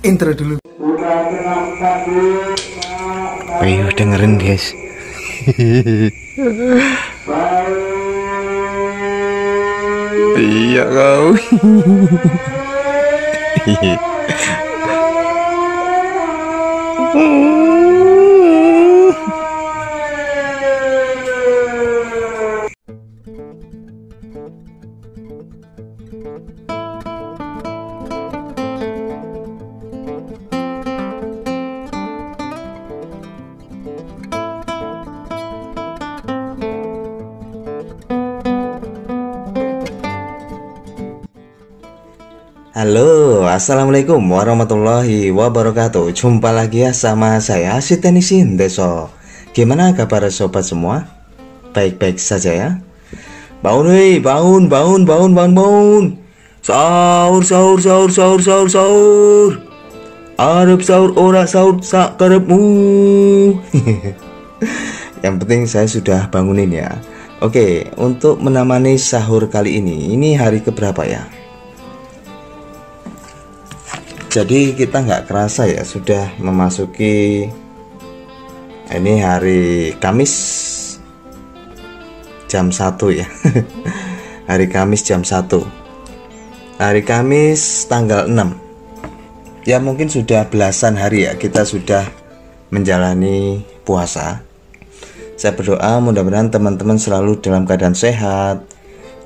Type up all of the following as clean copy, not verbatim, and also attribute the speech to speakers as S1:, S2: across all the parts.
S1: intro dulu.
S2: Ayo dengerin guys. Iya kau. Halo, assalamualaikum warahmatullahi wabarakatuh. Jumpa lagi ya sama saya Sitenisin Deso. Gimana kabar sobat semua? Baik-baik saja ya. Bangun weh, bangun. Sahur. Arep sahur ora sahur sak karepmu. Yang penting saya sudah bangunin ya. Oke, untuk menemani sahur kali ini hari keberapa ya? Jadi kita nggak kerasa ya sudah memasuki ini hari Kamis jam 1 ya. Hari Kamis jam 1. Hari Kamis tanggal 6. Ya mungkin sudah belasan hari ya kita sudah menjalani puasa. Saya berdoa mudah-mudahan teman-teman selalu dalam keadaan sehat,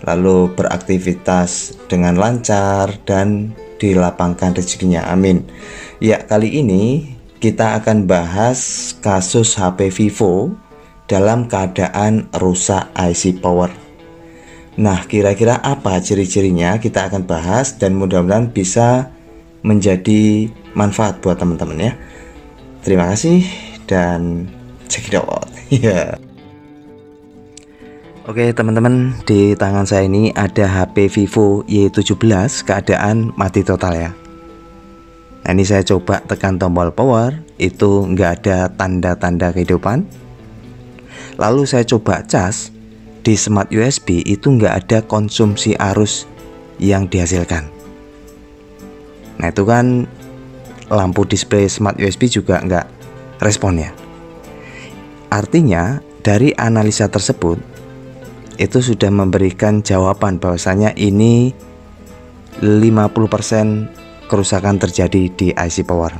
S2: lalu beraktivitas dengan lancar dan dilapangkan rezekinya, amin. Ya, kali ini kita akan bahas kasus HP Vivo dalam keadaan rusak IC power. Nah, kira-kira apa ciri-cirinya kita akan bahas dan mudah-mudahan bisa menjadi manfaat buat teman-teman ya. Terima kasih dan check it out. Ya. Oke teman-teman, di tangan saya ini ada HP Vivo Y17 keadaan mati total ya. Nah ini saya coba tekan tombol power, itu nggak ada tanda-tanda kehidupan. Lalu saya coba cas di smart USB, itu nggak ada konsumsi arus yang dihasilkan. Nah itu kan lampu display smart USB juga nggak respon ya. Artinya dari analisa tersebut itu sudah memberikan jawaban bahwasanya ini 50% kerusakan terjadi di IC power.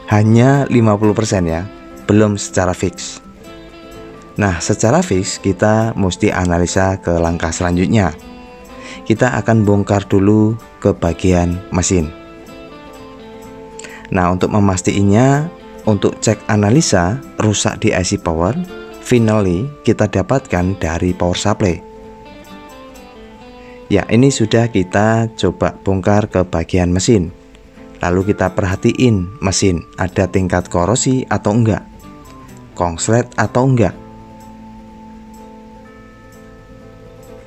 S2: Hanya 50% ya, belum secara fix. Nah, secara fix kita mesti analisa ke langkah selanjutnya. Kita akan bongkar dulu ke bagian mesin. Nah, untuk memastikannya, untuk cek analisa rusak di IC power, finally kita dapatkan dari power supply. Ya, ini sudah kita coba bongkar ke bagian mesin. Lalu kita perhatiin mesin ada tingkat korosi atau enggak, kongslet atau enggak.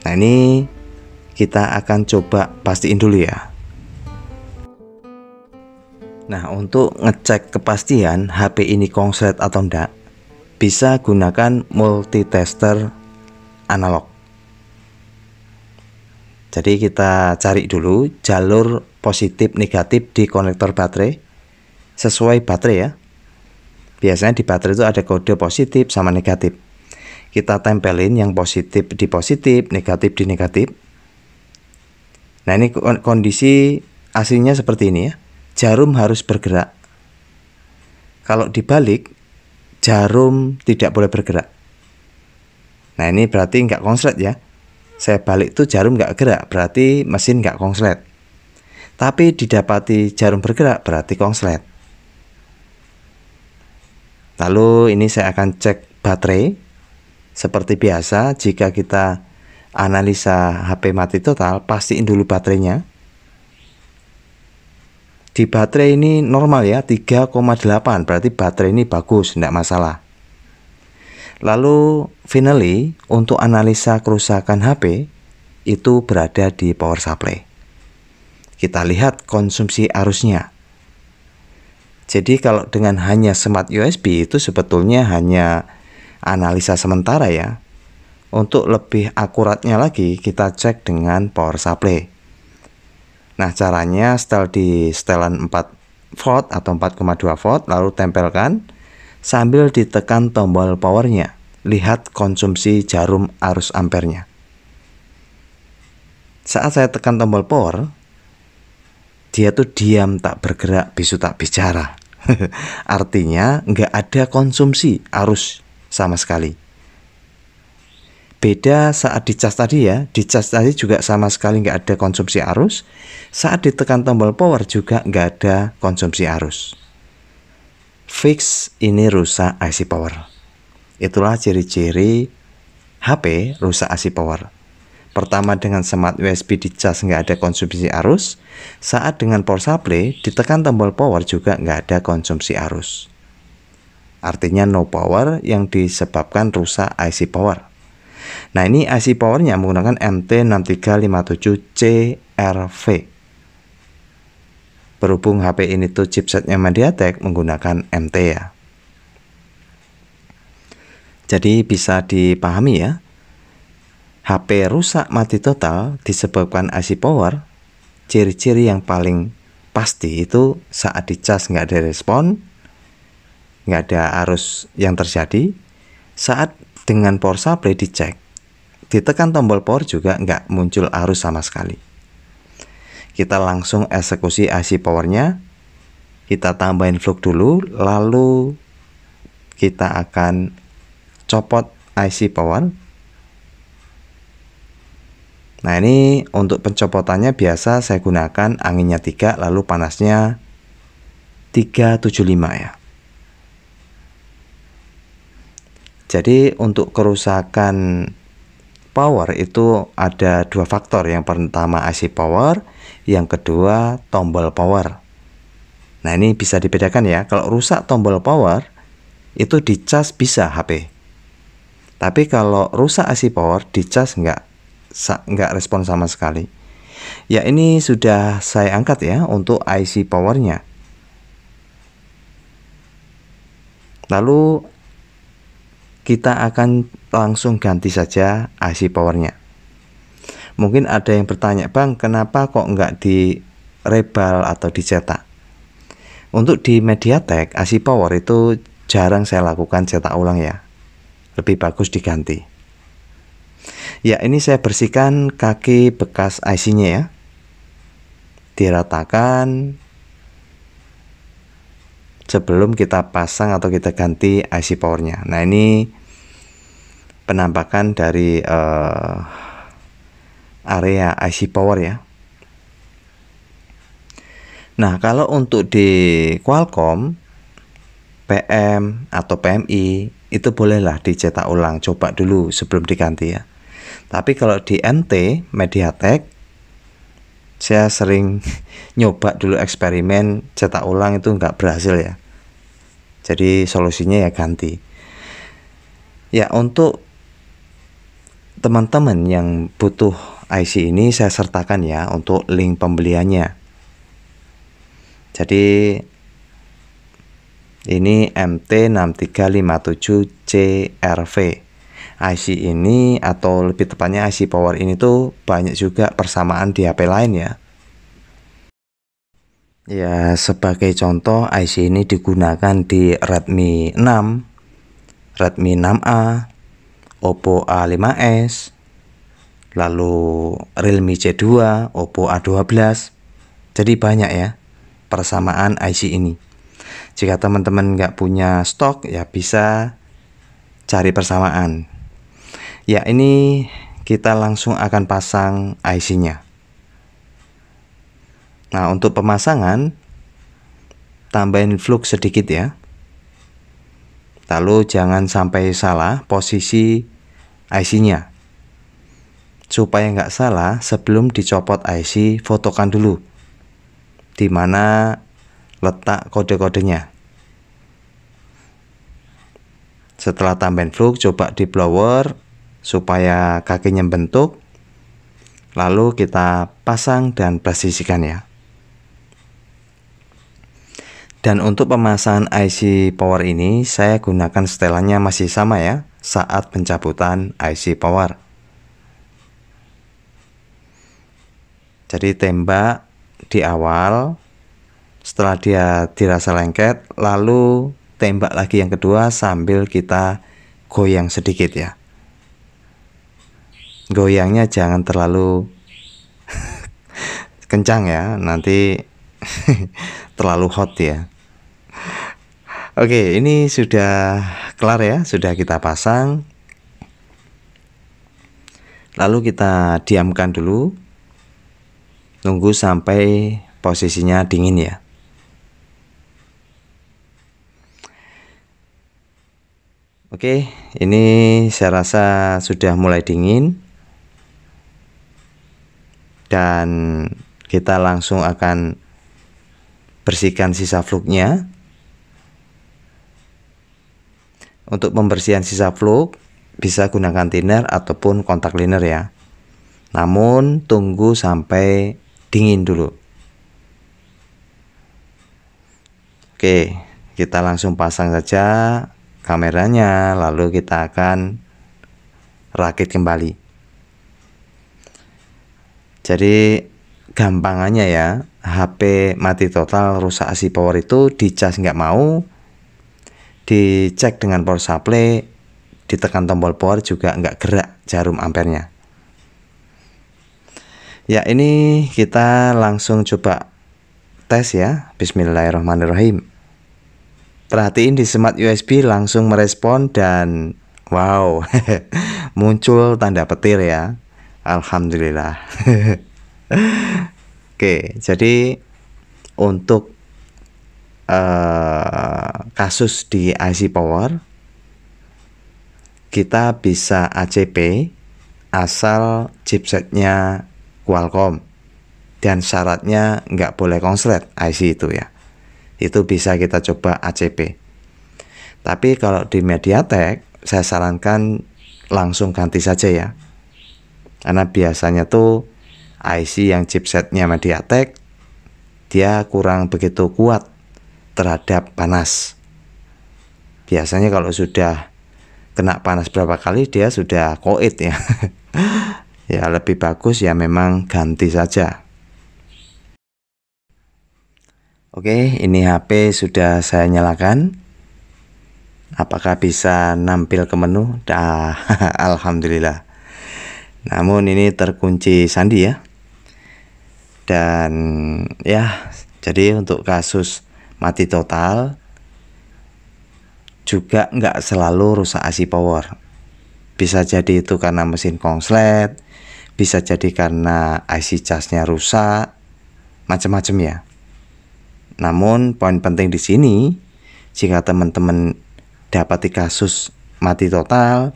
S2: Nah, ini kita akan coba pastiin dulu ya. Nah, untuk ngecek kepastian HP ini kongslet atau enggak, bisa gunakan multitester analog. Jadi kita cari dulu jalur positif negatif di konektor baterai sesuai baterai ya. Biasanya di baterai itu ada kode positif sama negatif. Kita tempelin yang positif di positif, negatif di negatif. Nah ini kondisi aslinya seperti ini ya. Jarum harus bergerak. Kalau dibalik, jarum tidak boleh bergerak. Nah ini berarti nggak konslet ya. Saya balik tuh jarum nggak gerak, berarti mesin nggak konslet. Tapi didapati jarum bergerak, berarti konslet. Lalu ini saya akan cek baterai. Seperti biasa, jika kita analisa HP mati total, pastiin dulu baterainya. Di baterai ini normal ya, 3,8, berarti baterai ini bagus, tidak masalah. Lalu finally untuk analisa kerusakan HP itu berada di power supply. Kita lihat konsumsi arusnya. Jadi kalau dengan hanya smart USB itu sebetulnya hanya analisa sementara ya. Untuk lebih akuratnya lagi kita cek dengan power supply. Nah caranya setel di setelan 4 volt atau 4,2 volt, lalu tempelkan sambil ditekan tombol powernya. Lihat konsumsi jarum arus ampernya. Saat saya tekan tombol power, dia tuh diam, tak bergerak, bisu tak bicara. Artinya nggak ada konsumsi arus sama sekali. Beda saat dicas tadi ya, dicas tadi juga sama sekali nggak ada konsumsi arus. Saat ditekan tombol power juga nggak ada konsumsi arus. Fix ini rusak IC power. Itulah ciri-ciri HP rusak IC power. Pertama, dengan smart USB dicas nggak ada konsumsi arus. Saat dengan power supply ditekan tombol power juga nggak ada konsumsi arus. Artinya no power yang disebabkan rusak IC power. Nah, ini IC powernya menggunakan MT6357CRV. Berhubung HP ini tuh chipsetnya MediaTek menggunakan MT ya. Jadi bisa dipahami ya, HP rusak mati total disebabkan IC power. Ciri-ciri yang paling pasti itu saat dicas nggak ada respon, nggak ada arus yang terjadi. Saat dengan power supply dicek, ditekan tombol power juga nggak muncul arus sama sekali. Kita langsung eksekusi IC powernya. Kita tambahin flux dulu, lalu kita akan copot IC power. Nah, ini untuk pencopotannya biasa saya gunakan anginnya 3, lalu panasnya 375 ya. Jadi untuk kerusakan power itu ada dua faktor. Yang pertama IC power, yang kedua tombol power. Nah, ini bisa dibedakan ya. Kalau rusak tombol power itu dicas bisa HP. Tapi kalau rusak IC power dicas nggak respon sama sekali. Ya, ini sudah saya angkat ya untuk IC powernya. Lalu kita akan langsung ganti saja IC powernya. Mungkin ada yang bertanya, Bang, kenapa kok nggak di rebal atau dicetak? Untuk di MediaTek IC power itu jarang saya lakukan cetak ulang ya. Lebih bagus diganti. Ya, ini saya bersihkan kaki bekas IC-nya ya. Diratakan sebelum kita pasang atau kita ganti IC powernya. Nah, ini penampakan dari area IC power ya. Nah, kalau untuk di Qualcomm PM atau PMI itu bolehlah dicetak ulang, coba dulu sebelum diganti ya. Tapi kalau di MT MediaTek, saya sering nyoba dulu eksperimen cetak ulang itu nggak berhasil ya. Jadi solusinya ya ganti. Ya, untuk teman-teman yang butuh IC ini saya sertakan ya untuk link pembeliannya. Jadi ini MT6357CRV. IC ini atau lebih tepatnya IC power ini tuh banyak juga persamaan di HP lain ya. Ya, sebagai contoh IC ini digunakan di Redmi 6, Redmi 6A, Oppo A5s, lalu Realme C2, Oppo A12. Jadi banyak ya persamaan IC ini. Jika teman-teman nggak punya stok ya bisa cari persamaan. Ya, ini kita langsung akan pasang IC-nya. Nah, untuk pemasangan tambahin flux sedikit ya. Lalu jangan sampai salah posisi IC-nya. Supaya nggak salah, sebelum dicopot IC, fotokan dulu di mana letak kode-kodenya. Setelah tambahin flux, coba di blower supaya kakinya bentuk, lalu kita pasang dan presisikan ya. Dan untuk pemasangan IC power ini saya gunakan setelannya masih sama ya saat pencabutan IC power. Jadi tembak di awal Setelah dia dirasa lengket, lalu tembak lagi yang kedua sambil kita goyang sedikit ya. Goyangnya jangan terlalu kencang ya, nanti terlalu hot ya. Oke, ini sudah kelar ya, sudah kita pasang. Lalu kita diamkan dulu, tunggu sampai posisinya dingin ya. Oke, ini saya rasa sudah mulai dingin, dan kita langsung akan bersihkan sisa fluknya. Untuk pembersihan sisa fluk bisa gunakan thinner ataupun kontak liner ya. Namun tunggu sampai dingin dulu. Oke, kita langsung pasang saja kameranya, lalu kita akan rakit kembali. Jadi gampangannya ya, HP mati total rusak AC power itu dicas nggak mau, dicek dengan power supply, ditekan tombol power juga nggak gerak jarum ampernya. Ya, ini kita langsung coba tes ya. Bismillahirrahmanirrahim. Perhatiin di smart USB langsung merespon dan wow, muncul tanda petir ya. Alhamdulillah. Oke, jadi untuk kasus di IC power kita bisa ACP asal chipsetnya Qualcomm, dan syaratnya nggak boleh konslet IC itu ya. Itu bisa kita coba ACP. Tapi kalau di MediaTek saya sarankan langsung ganti saja ya, karena biasanya tuh IC yang chipsetnya MediaTek dia kurang begitu kuat terhadap panas. Biasanya kalau sudah kena panas berapa kali dia sudah koit ya. Ya lebih bagus ya memang ganti saja. Oke, ini HP sudah saya nyalakan. Apakah bisa nampil ke menu? Alhamdulillah. Namun ini terkunci sandi ya. Dan ya, jadi untuk kasus mati total juga nggak selalu rusak AC power. Bisa jadi itu karena mesin konslet, bisa jadi karena IC casnya rusak, macam-macam ya. Namun poin penting di sini, jika teman-teman dapati kasus mati total,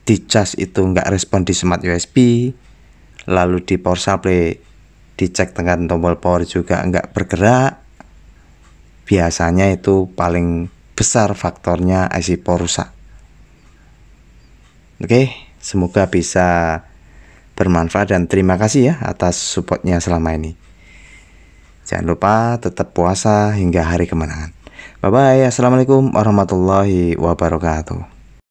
S2: di cas itu nggak respon di smart USB, lalu di power supply dicek dengan tombol power juga nggak bergerak, biasanya itu paling besar faktornya IC power rusak. Oke, semoga bisa bermanfaat dan terima kasih ya atas supportnya selama ini. Jangan lupa tetap puasa hingga hari kemenangan. Bye bye. Assalamualaikum warahmatullahi wabarakatuh.